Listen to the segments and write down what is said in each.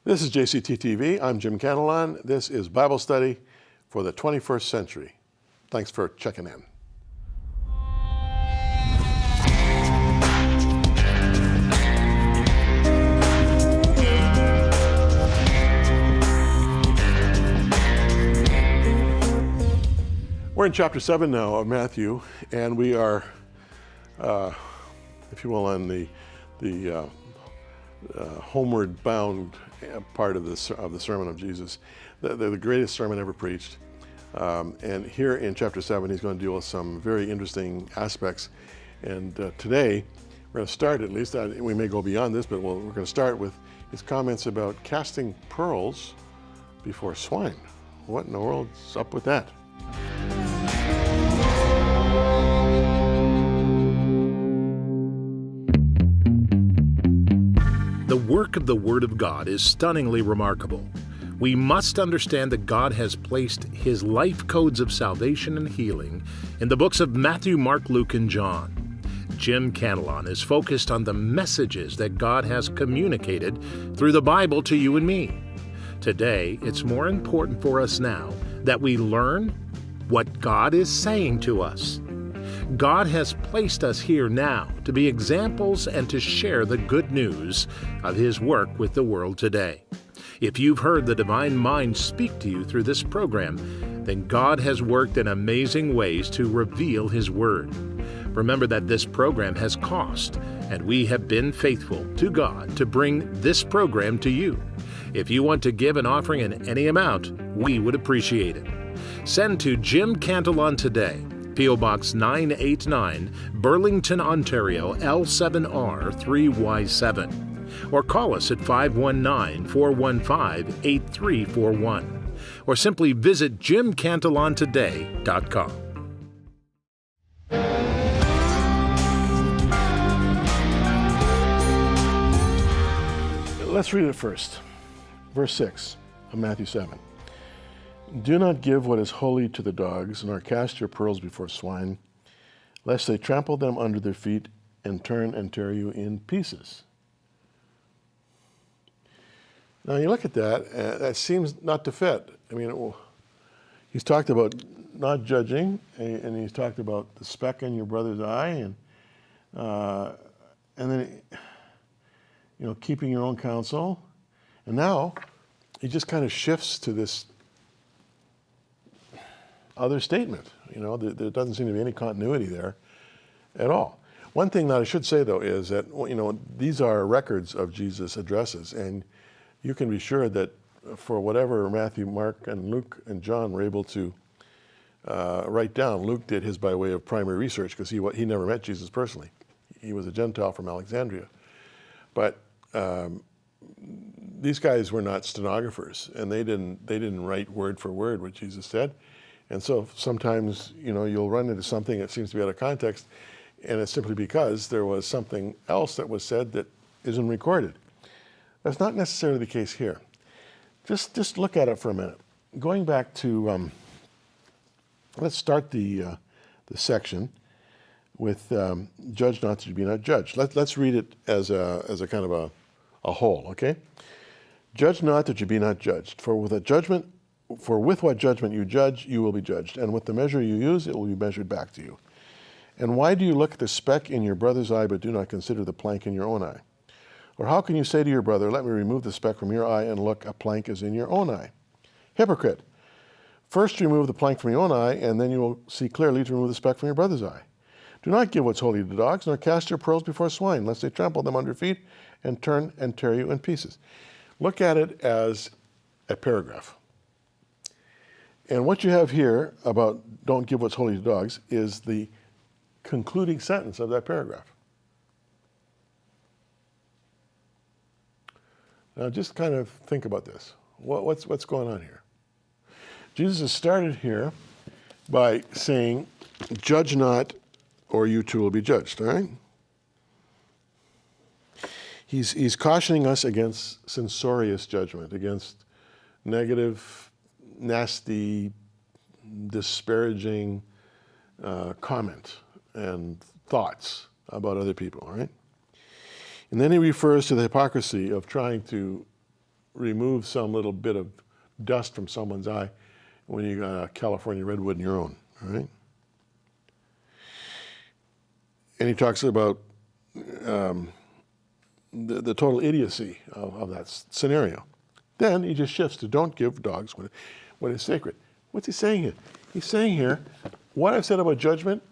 This is JCT-TV. I'm Jim Cantelon. This is Bible Study for the 21st Century. Thanks for checking in. We're in chapter 7 now of Matthew, and we are, if you will, on the homeward bound part of the sermon of Jesus, the greatest sermon ever preached. And here in chapter 7, he's going to deal with some very interesting aspects. And today, we're going to start, at least, we may go beyond this, but we're going to start with his comments about casting pearls before swine. What in the world's up with that? The work of the Word of God is stunningly remarkable. We must understand that God has placed His life codes of salvation and healing in the books of Matthew, Mark, Luke, and John. Jim Cantelon is focused on the messages that God has communicated through the Bible to you and me. Today, it's more important for us now that we learn what God is saying to us. God has placed us here now to be examples and to share the good news of His work with the world today. If you've heard the Divine Mind speak to you through this program, then God has worked in amazing ways to reveal His Word. Remember that this program has cost, and we have been faithful to God to bring this program to you. If you want to give an offering in any amount, we would appreciate it. Send to Jim Cantelon today, P.O. Box 989, Burlington, Ontario, L7R3Y7. Or call us at 519-415-8341. Or simply visit jimcantelontoday.com. Let's read it first. Verse 6 of Matthew 7. Do not give what is holy to the dogs, nor cast your pearls before swine, lest they trample them under their feet and turn and tear you in pieces. Now you look at that, that seems not to fit. I mean, he's talked about not judging, and he's talked about the speck in your brother's eye, and then, keeping your own counsel. And now he just kind of shifts to this other statement. There doesn't seem to be any continuity there at all. One thing that I should say, though, is that, these are records of Jesus' addresses, and you can be sure that for whatever Matthew, Mark, and Luke, and John were able to write down, Luke did his by way of primary research, because he never met Jesus personally. He was a Gentile from Alexandria. But these guys were not stenographers, and they didn't write word for word what Jesus said. And so sometimes, you'll run into something that seems to be out of context, and it's simply because there was something else that was said that isn't recorded. That's not necessarily the case here. Just look at it for a minute. Going back to, let's start the section with judge not that you be not judged. Let's read it as a kind of a whole, okay? Judge not that you be not judged, for with what judgment you judge, you will be judged, and with the measure you use, it will be measured back to you. And why do you look at the speck in your brother's eye, but do not consider the plank in your own eye? Or how can you say to your brother, let me remove the speck from your eye, and look, a plank is in your own eye? Hypocrite! First remove the plank from your own eye, and then you will see clearly to remove the speck from your brother's eye. Do not give what's holy to dogs, nor cast your pearls before swine, lest they trample them under your feet and turn and tear you in pieces. Look at it as a paragraph. And what you have here about don't give what's holy to dogs is the concluding sentence of that paragraph. Now just kind of think about this. What's going on here? Jesus has started here by saying, judge not, or you too will be judged, all right? He's cautioning us against censorious judgment, against negative, nasty, disparaging comment and thoughts about other people, all right? And then he refers to the hypocrisy of trying to remove some little bit of dust from someone's eye when you got a California redwood in your own, all right? And he talks about the total idiocy of that scenario. Then he just shifts to don't give dogs what is sacred. What's he saying here? He's saying here, what I've said about judgment,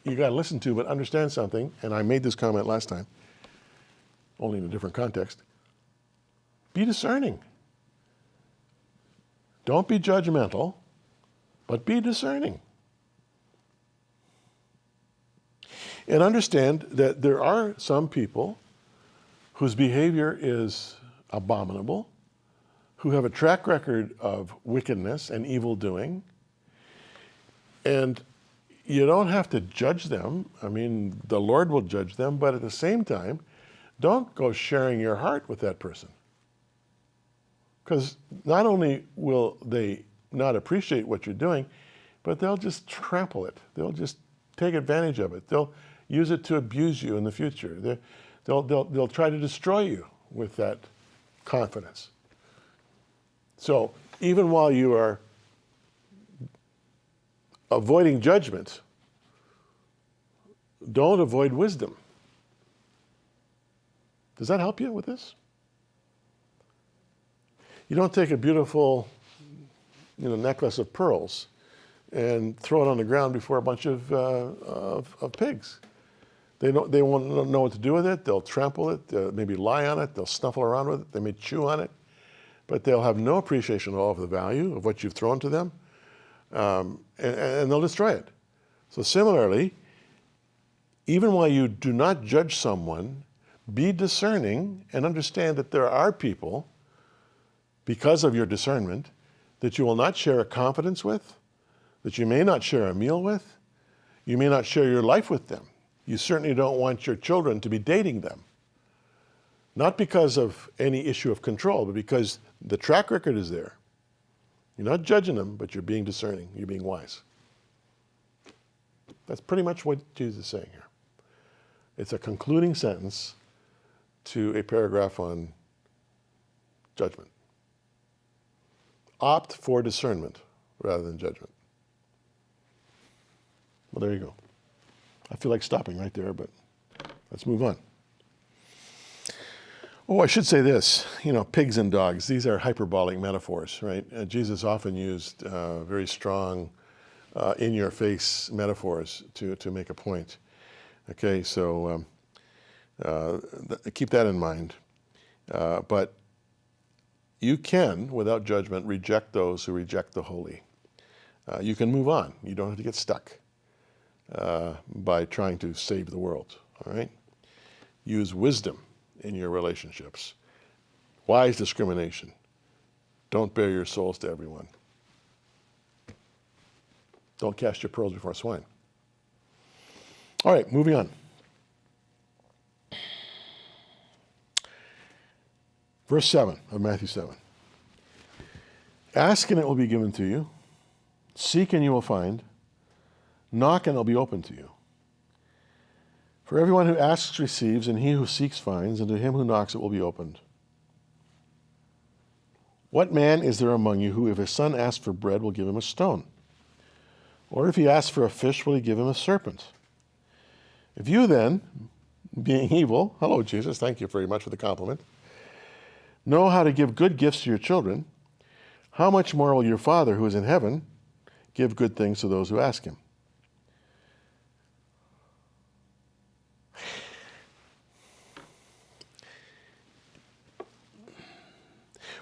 you got to listen to, but understand something. And I made this comment last time, only in a different context. Be discerning. Don't be judgmental, but be discerning. And understand that there are some people whose behavior is abominable, who have a track record of wickedness and evil doing, and you don't have to judge them. I mean, the Lord will judge them, but at the same time, don't go sharing your heart with that person. Because not only will they not appreciate what you're doing, but they'll just trample it. They'll just take advantage of it. They'll use it to abuse you in the future. They'll try to destroy you with that confidence. So even while you are avoiding judgment, don't avoid wisdom. Does that help you with this? You don't take a beautiful, necklace of pearls and throw it on the ground before a bunch of pigs. They won't know what to do with it. They'll trample it, maybe lie on it, they'll snuffle around with it, they may chew on it, but they'll have no appreciation at all of the value of what you've thrown to them, and they'll destroy it. So similarly, even while you do not judge someone, be discerning and understand that there are people, because of your discernment, that you will not share a confidence with, that you may not share a meal with, you may not share your life with them. You certainly don't want your children to be dating them. Not because of any issue of control, but because the track record is there. You're not judging them, but you're being discerning. You're being wise. That's pretty much what Jesus is saying here. It's a concluding sentence to a paragraph on judgment. Opt for discernment rather than judgment. Well, there you go. I feel like stopping right there, but let's move on. Oh, I should say this, pigs and dogs, these are hyperbolic metaphors, right? Jesus often used very strong, in-your-face metaphors to make a point. Okay, so keep that in mind. But you can, without judgment, reject those who reject the holy. You can move on. You don't have to get stuck by trying to save the world, all right? Use wisdom in your relationships. Wise discrimination. Don't bare your souls to everyone. Don't cast your pearls before swine. All right, moving on. Verse 7 of Matthew 7. Ask and it will be given to you. Seek and you will find. Knock and it will be open to you. For everyone who asks receives, and he who seeks finds, and to him who knocks it will be opened. What man is there among you who, if his son asks for bread, will give him a stone? Or if he asks for a fish, will he give him a serpent? If you then, being evil, hello Jesus, thank you very much for the compliment, know how to give good gifts to your children, how much more will your Father who is in heaven give good things to those who ask him?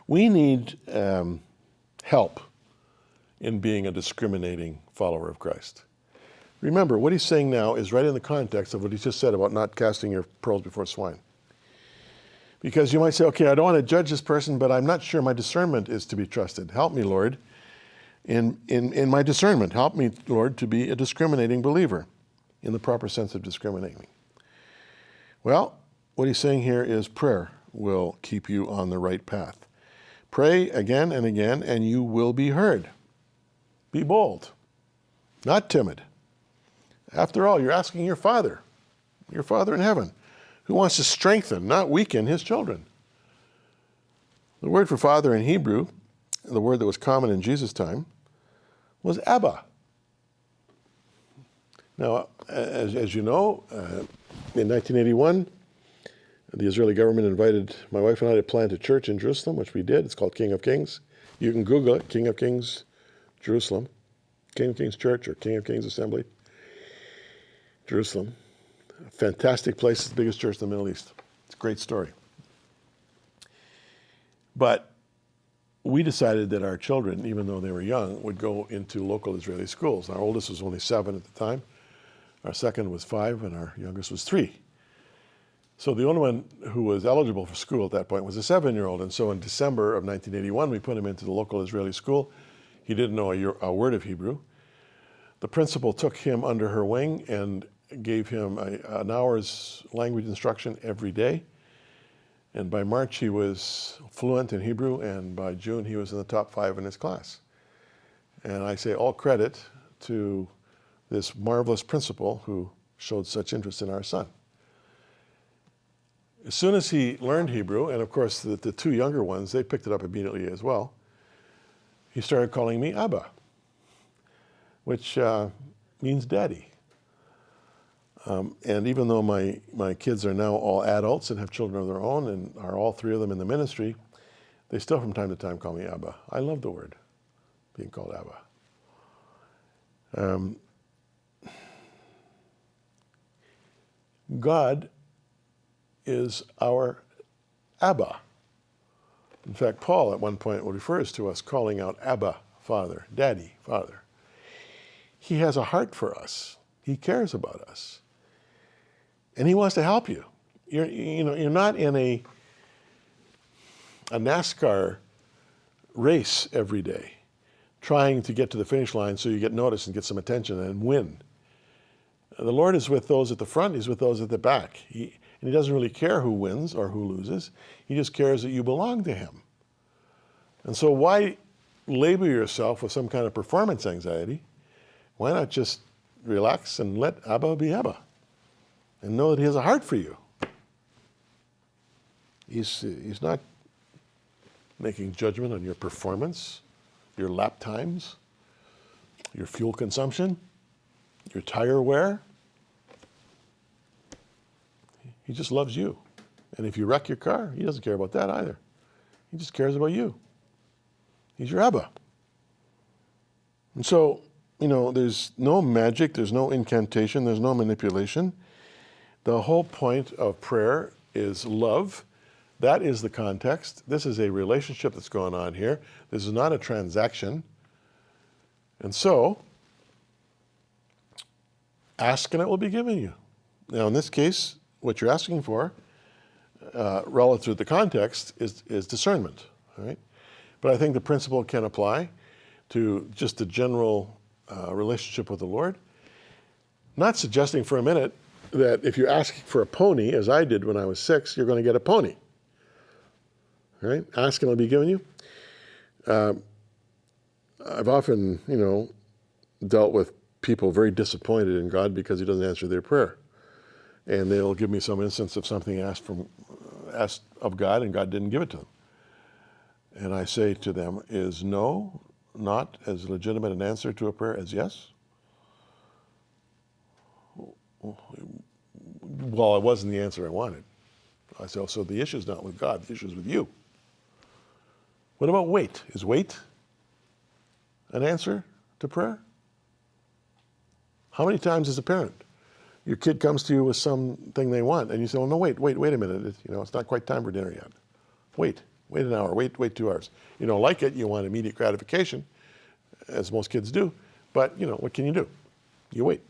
We need help in being a discriminating follower of Christ. Remember, what he's saying now is right in the context of what he just said about not casting your pearls before swine. Because you might say, okay, I don't want to judge this person, but I'm not sure my discernment is to be trusted. Help me, Lord, in my discernment. Help me, Lord, to be a discriminating believer in the proper sense of discriminating. Well, what he's saying here is prayer will keep you on the right path. Pray again and again, and you will be heard. Be bold, not timid. After all, you're asking your Father in heaven, who wants to strengthen, not weaken, his children. The word for father in Hebrew, the word that was common in Jesus' time, was Abba. Now, as you know, in 1981, the Israeli government invited my wife and I to plant a church in Jerusalem, which we did. It's called King of Kings. You can Google it, King of Kings, Jerusalem. King of Kings Church or King of Kings Assembly, Jerusalem. A fantastic place. It's the biggest church in the Middle East. It's a great story. But we decided that our children, even though they were young, would go into local Israeli schools. Our oldest was only 7 at the time. Our second was 5, and our youngest was 3. So the only one who was eligible for school at that point was a 7-year-old. And so in December of 1981, we put him into the local Israeli school. He didn't know a word of Hebrew. The principal took him under her wing and gave him an hour's language instruction every day. And by March, he was fluent in Hebrew, and by June, he was in the top 5 in his class. And I say all credit to this marvelous principal who showed such interest in our son. As soon as he learned Hebrew, and of course the 2 younger ones, they picked it up immediately as well, he started calling me Abba, which means daddy. And even though my kids are now all adults and have children of their own and are all 3 of them in the ministry, they still from time to time call me Abba. I love the word, being called Abba. God is our Abba. In fact, Paul at one point refers to us calling out Abba, Father, Daddy, Father. He has a heart for us. He cares about us. And he wants to help you. You're not in a NASCAR race every day trying to get to the finish line so you get noticed and get some attention and win. The Lord is with those at the front. He's with those at the back. And he doesn't really care who wins or who loses. He just cares that you belong to him. And so why label yourself with some kind of performance anxiety? Why not just relax and let Abba be Abba and know that he has a heart for you? He's not making judgment on your performance, your lap times, your fuel consumption, your tire wear. He just loves you. And if you wreck your car, he doesn't care about that either. He just cares about you. He's your Abba. And so, there's no magic, there's no incantation, there's no manipulation. The whole point of prayer is love. That is the context. This is a relationship that's going on here. This is not a transaction. And so, ask and it will be given you. Now, in this case, what you're asking for, relative to the context, is discernment. All right? But I think the principle can apply to just the general relationship with the Lord. Not suggesting for a minute that if you ask for a pony, as I did when I was 6, you're going to get a pony. All right? Ask and it'll be given you. I've often, dealt with people very disappointed in God because he doesn't answer their prayer. And they'll give me some instance of something asked of God and God didn't give it to them. And I say to them, is no not as legitimate an answer to a prayer as yes? Well, it wasn't the answer I wanted. I say, so the issue is not with God, the issue is with you. What about wait? Is wait an answer to prayer? How many times as a parent, your kid comes to you with something they want, and you say, oh, no, wait a minute. It's not quite time for dinner yet. Wait an hour, wait 2 hours. You don't like it, you want immediate gratification, as most kids do, but, what can you do? You wait.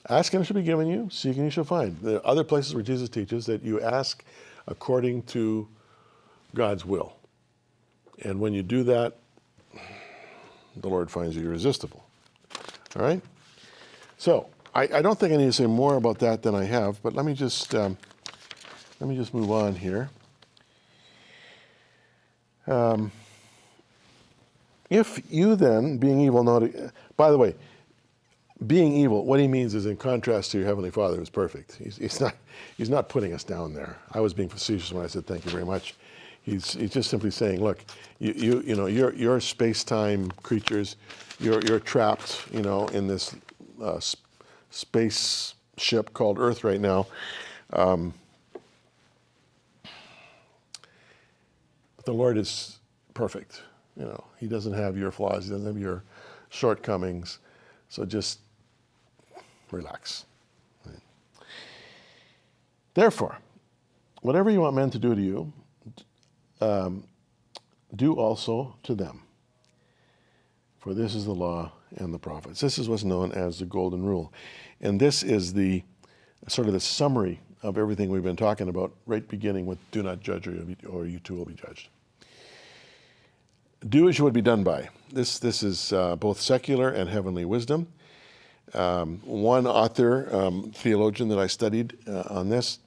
Ask and it shall be given you, seek and you shall find. There are other places where Jesus teaches that you ask according to God's will. And when you do that, the Lord finds you irresistible. All right? So, I don't think I need to say more about that than I have, but let me just move on here. If you then, being evil, by the way, being evil, what he means is in contrast to your Heavenly Father who's perfect. He's not putting us down there. I was being facetious when I said thank you very much. He's just simply saying, look, you're space-time creatures. You're trapped, in this spaceship called Earth right now. But the Lord is perfect. He doesn't have your flaws. He doesn't have your shortcomings. So just relax. Therefore, whatever you want men to do to you, do also to them. For this is the law and the prophets. This is what's known as the golden rule. And this is the sort of the summary of everything we've been talking about, right beginning with do not judge or you too will be judged. Do as you would be done by. This is both secular and heavenly wisdom. One author, theologian that I studied on this,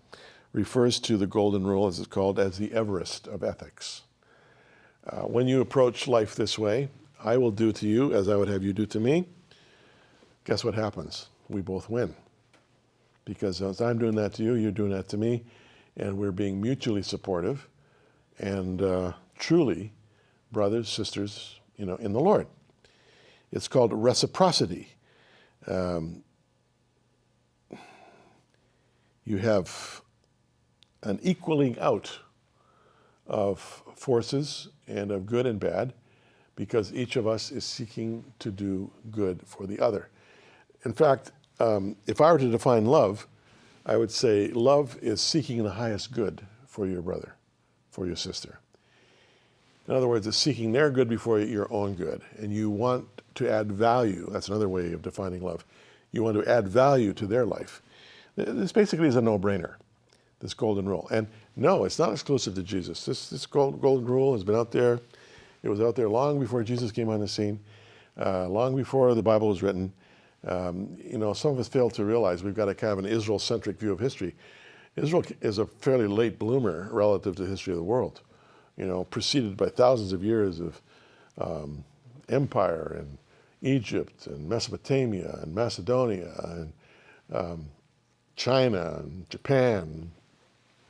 refers to the golden rule, as it's called, as the Everest of ethics. When you approach life this way, I will do to you as I would have you do to me. Guess what happens? We both win. Because as I'm doing that to you, you're doing that to me, and we're being mutually supportive and truly brothers, sisters, in the Lord. It's called reciprocity. You have an equaling out of forces and of good and bad, because each of us is seeking to do good for the other. In fact, if I were to define love, I would say love is seeking the highest good for your brother, for your sister. In other words, it's seeking their good before your own good. And you want to add value. That's another way of defining love. You want to add value to their life. This basically is a no-brainer, this golden rule. And no, it's not exclusive to Jesus. This golden rule has been out there. It was out there long before Jesus came on the scene, long before the Bible was written. Some of us fail to realize we've got a kind of an Israel-centric view of history. Israel is a fairly late bloomer relative to the history of the world, preceded by thousands of years of empire and Egypt and Mesopotamia and Macedonia and China and Japan.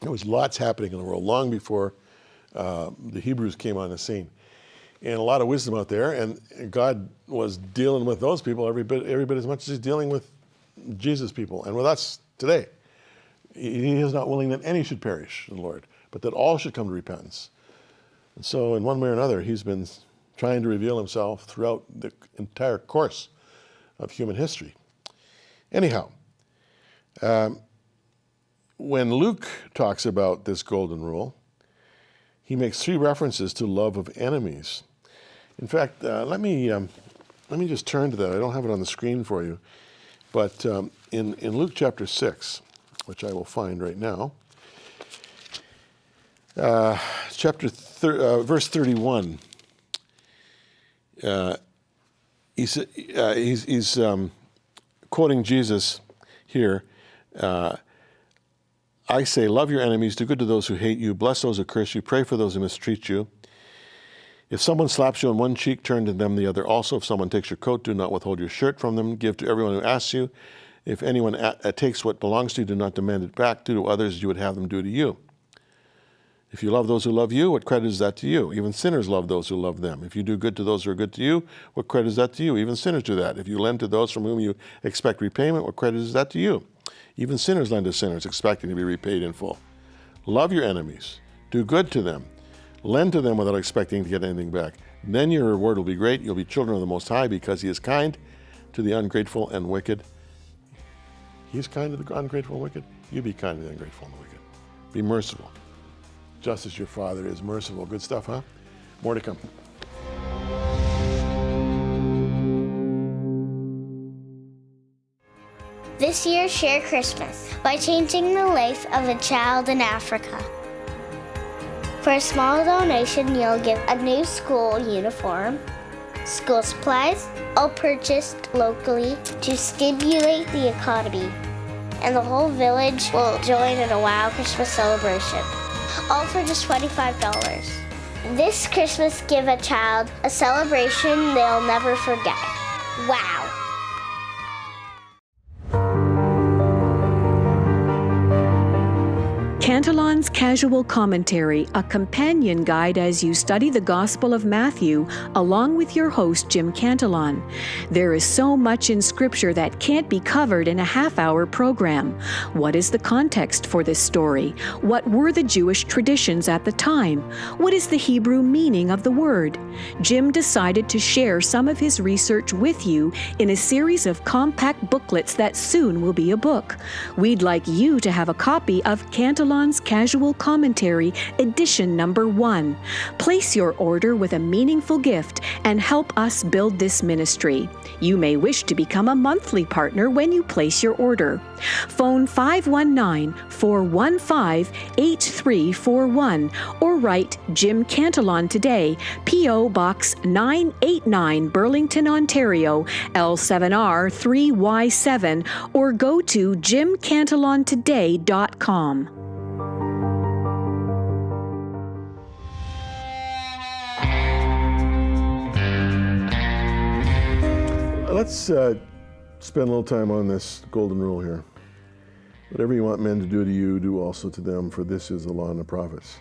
There was lots happening in the world long before the Hebrews came on the scene. And a lot of wisdom out there, and God was dealing with those people every bit as much as he's dealing with Jesus' people and with us today. He is not willing that any should perish, the Lord, but that all should come to repentance. And so in one way or another, he's been trying to reveal himself throughout the entire course of human history. Anyhow, when Luke talks about this golden rule, he makes 3 references to love of enemies. In fact, let me just turn to that. I don't have it on the screen for you, but in Luke chapter 6, which I will find right now, verse 31. He's quoting Jesus here. I say, love your enemies, do good to those who hate you, bless those who curse you, pray for those who mistreat you. If someone slaps you on one cheek, turn to them the other also. If someone takes your coat, do not withhold your shirt from them. Give to everyone who asks you. If anyone takes what belongs to you, do not demand it back. Do to others as you would have them do to you. If you love those who love you, what credit is that to you? Even sinners love those who love them. If you do good to those who are good to you, what credit is that to you? Even sinners do that. If you lend to those from whom you expect repayment, what credit is that to you? Even sinners lend to sinners, expecting to be repaid in full. Love your enemies. Do good to them. Lend to them without expecting to get anything back. Then your reward will be great. You'll be children of the Most High, because he is kind to the ungrateful and wicked. He is kind to the ungrateful and wicked. You be kind to the ungrateful and the wicked. Be merciful, just as your Father is merciful. Good stuff, huh? More to come. This year, share Christmas by changing the life of a child in Africa. For a small donation, you'll get a new school uniform, school supplies, all purchased locally to stimulate the economy. And the whole village will join in a wow Christmas celebration, all for just $25. This Christmas, give a child a celebration they'll never forget. Wow. Cantelon Cantelon's Casual Commentary, a companion guide as you study the Gospel of Matthew, along with your host, Jim Cantelon. There is so much in Scripture that can't be covered in a half-hour program. What is the context for this story? What were the Jewish traditions at the time? What is the Hebrew meaning of the word? Jim decided to share some of his research with you in a series of compact booklets that soon will be a book. We'd like you to have a copy of Cantelon's Casual Commentary, edition number 1. Place your order with a meaningful gift and help us build this ministry. You may wish to become a monthly partner when you place your order. Phone 519-415-8341 or write Jim Cantelon today, P.O. Box 989, Burlington, Ontario, L7R3Y7, or go to jimcantelontoday.com. Let's spend a little time on this golden rule here. Whatever you want men to do to you, do also to them, for this is the law and the prophets.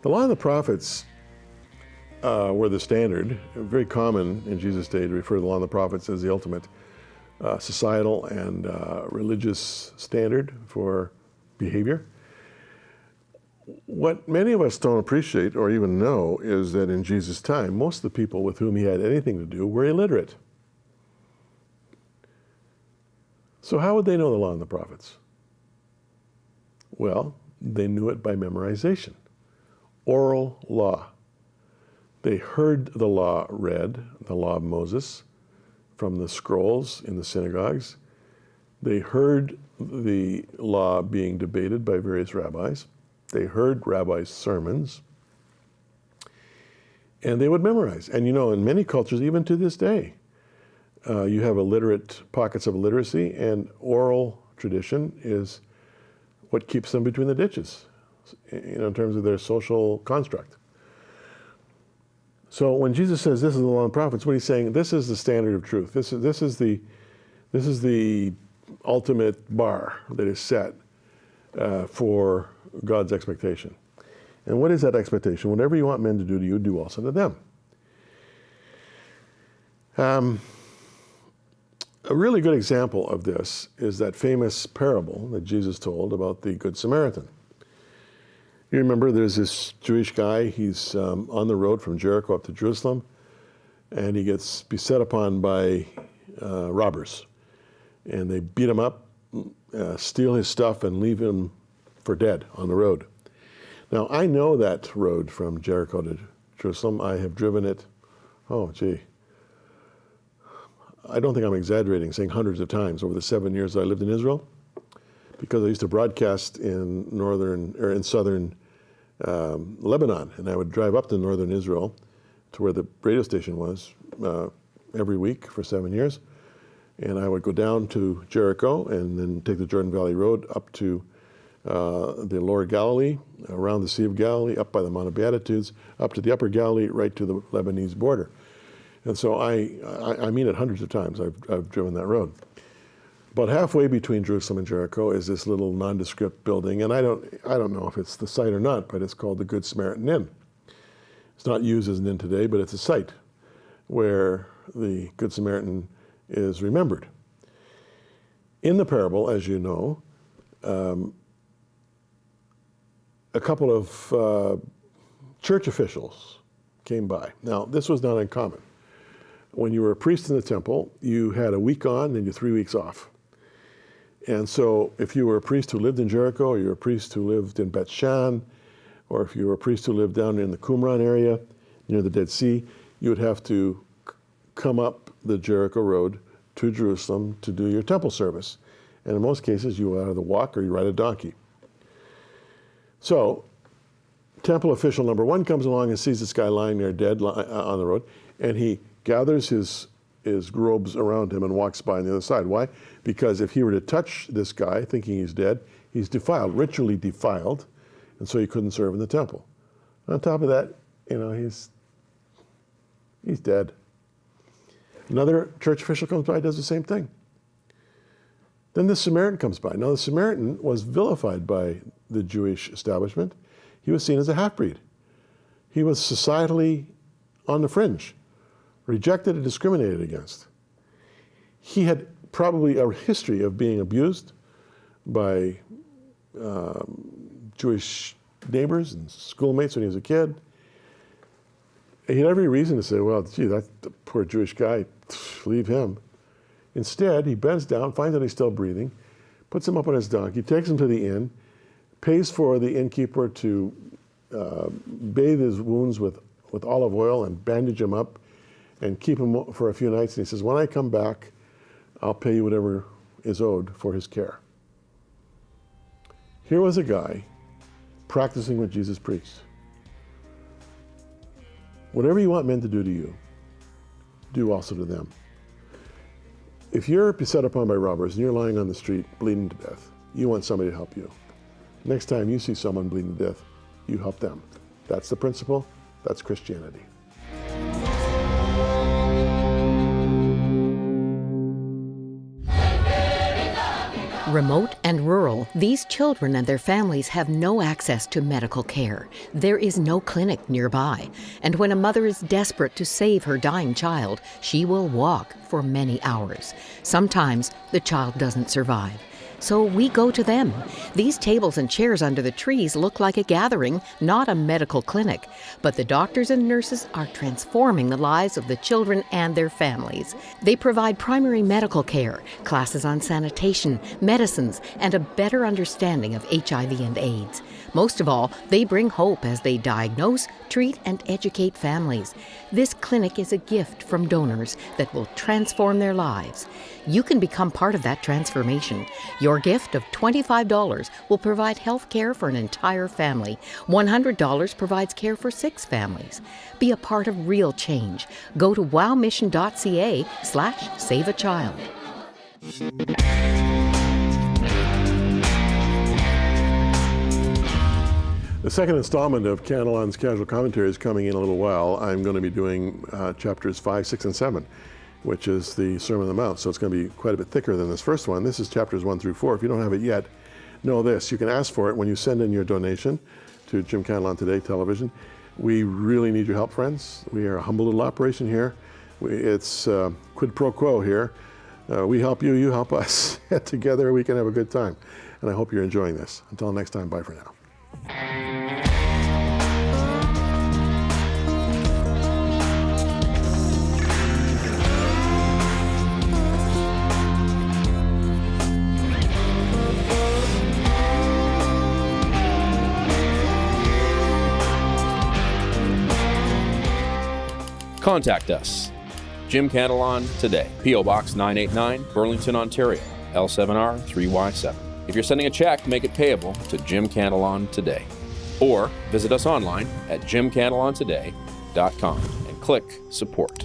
The law and the prophets were the standard. Very common in Jesus' day to refer to the law and the prophets as the ultimate societal and religious standard for behavior. What many of us don't appreciate or even know is that in Jesus' time, most of the people with whom he had anything to do were illiterate. So how would they know the law and the prophets? Well, they knew it by memorization, oral law. They heard the law read, the law of Moses, from the scrolls in the synagogues. They heard the law being debated by various rabbis. They heard rabbis' sermons. And they would memorize. And you know, in many cultures, even to this day, you have pockets of illiteracy, and oral tradition is what keeps them between the ditches, in terms of their social construct. So when Jesus says this is the law and prophets, what he's saying, this is the standard of truth. This is the ultimate bar that is set for God's expectation. And what is that expectation? Whatever you want men to do to you, do also to them. A really good example of this is that famous parable that Jesus told about the Good Samaritan. You remember there's this Jewish guy, he's on the road from Jericho up to Jerusalem, and he gets beset upon by robbers. And they beat him up, steal his stuff, and leave him for dead on the road. Now, I know that road from Jericho to Jerusalem. I have driven it, I don't think I'm exaggerating, saying hundreds of times over the 7 years I lived in Israel, because I used to broadcast in southern Lebanon, and I would drive up to northern Israel to where the radio station was every week for 7 years, and I would go down to Jericho and then take the Jordan Valley Road up to the Lower Galilee, around the Sea of Galilee, up by the Mount of Beatitudes, up to the Upper Galilee, right to the Lebanese border. And so I mean it hundreds of times. I've driven that road. About halfway between Jerusalem and Jericho is this little nondescript building, and I don't know if it's the site or not, but it's called the Good Samaritan Inn. It's not used as an inn today, but it's a site where the Good Samaritan is remembered. In the parable, as you know, a couple of church officials came by. Now, this was not uncommon. When you were a priest in the temple, you had a week on and 3 weeks off. And so if you were a priest who lived in Jericho, or you were a priest who lived in Beth Shan, or if you were a priest who lived down in the Qumran area, near the Dead Sea, you would have to come up the Jericho road to Jerusalem to do your temple service. And in most cases, you would either walk or you ride a donkey. So temple official number 1 comes along and sees this guy lying there dead on the road, and he gathers his robes around him and walks by on the other side. Why? Because if he were to touch this guy thinking he's dead, he's defiled, ritually defiled, and so he couldn't serve in the temple. On top of that, he's dead. Another church official comes by, does the same thing. Then the Samaritan comes by. Now the Samaritan was vilified by the Jewish establishment. He was seen as a half-breed. He was societally on the fringe, rejected and discriminated against. He had probably a history of being abused by Jewish neighbors and schoolmates when he was a kid. He had every reason to say, well, gee, that poor Jewish guy, leave him. Instead, he bends down, finds out he's still breathing, puts him up on his donkey, takes him to the inn, pays for the innkeeper to bathe his wounds with olive oil and bandage him up and keep him for a few nights. And he says, when I come back, I'll pay you whatever is owed for his care. Here was a guy practicing what Jesus preached. Whatever you want men to do to you, do also to them. If you're beset upon by robbers and you're lying on the street bleeding to death, you want somebody to help you. Next time you see someone bleeding to death, you help them. That's the principle. That's Christianity. Remote and rural, these children and their families have no access to medical care. There is no clinic nearby. And when a mother is desperate to save her dying child, she will walk for many hours. Sometimes the child doesn't survive. So we go to them. These tables and chairs under the trees look like a gathering, not a medical clinic. But the doctors and nurses are transforming the lives of the children and their families. They provide primary medical care, classes on sanitation, medicines, and a better understanding of HIV and AIDS. Most of all, they bring hope as they diagnose, treat, and educate families. This clinic is a gift from donors that will transform their lives. You can become part of that transformation. Your gift of $25 will provide health care for an entire family. $100 provides care for 6 families. Be a part of real change. Go to wowmission.ca/saveachild. The second installment of Cantelon's Casual Commentary is coming in a little while. I'm going to be doing chapters 5, 6, and 7, which is the Sermon on the Mount. So it's going to be quite a bit thicker than this first one. This is chapters 1 through 4. If you don't have it yet, know this. You can ask for it when you send in your donation to Jim Cantelon Today Television. We really need your help, friends. We are a humble little operation here. It's quid pro quo here. We help you, you help us. Together we can have a good time. And I hope you're enjoying this. Until next time, bye for now. Contact us. Jim Cantelon Today, P.O. Box 989, Burlington, Ontario, L7R 3Y7. If you're sending a check, make it payable to Jim Cantelon Today. Or visit us online at jimcantelontoday.com and click Support.